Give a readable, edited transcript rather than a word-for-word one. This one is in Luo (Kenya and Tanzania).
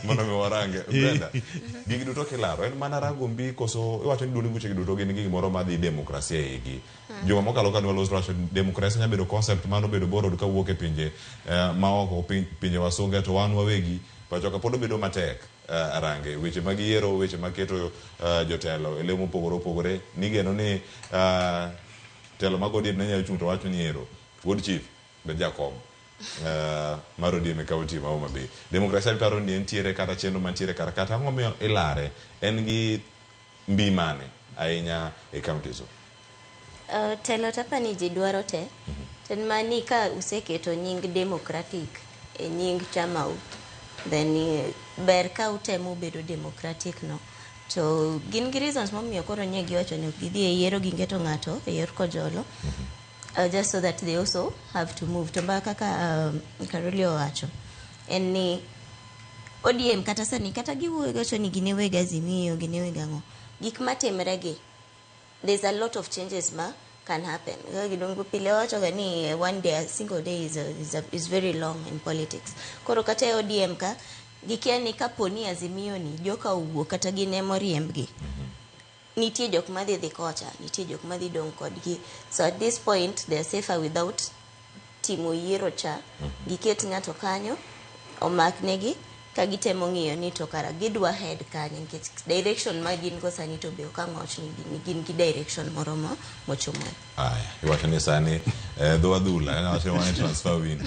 Mondo mi warange. Brenda, gigi duto kilaro, en mana rango mbi koso, iwacho ni duonde buche duto gin gigi moro madhi demokrasia igi. Juma mokalo ka nwalos wacho demokrasia nya bedo concept mano bedo borod ka wuok e pinje maoko pinje wasunge to wan wawegi pacho ka pod bedo matek arange weche mag yiero weche maketo jotelo ele mopogore opogore nigeno ni telo magodi ne nyalo chung to wacho ni yiero wood chief Ben Jacob mar ODM county ma Homa Bay demokrasia paro ni entiere kata chenro mantiere kata ng'omiyo ilare en gi mbi mane ahinya e county so telo tapa ni ji dwaro te ten mani ka useketo nying democratic e nying chamau then ber ka utemo bedo democratic no to gin gi reasons momiyo koro nye giwacho ni gidhi e yiero gingeto ng'ato e yor kojolo just so that they also have to move to mbaka kaka Karoli owacho en ni ODM kata sani kata giwacho ni gine weg Azimio gine weg ang'o gik matimre gi there's a lot of changes ma can happen. Gidongo pile wacho gani one day, a single day is very long in politics. Koro kata ODM ka gikia ni kaponi Azimio ni joka uwo kata gine moriembgi. Nitie jok madhi dhi kocha, nitie jok madhi dong kodgi. So at this point they are safer without timo yiero cha. Giket ng'ato kanyo omak negi kagitemo ng'iyo ni to kara gidwa head kanyo nikech direction ma gin go sani to be okang'och ni gin gi direction moro mochomo. Aya, iwacho ni sani dho adhula, en wacho ni transfer win.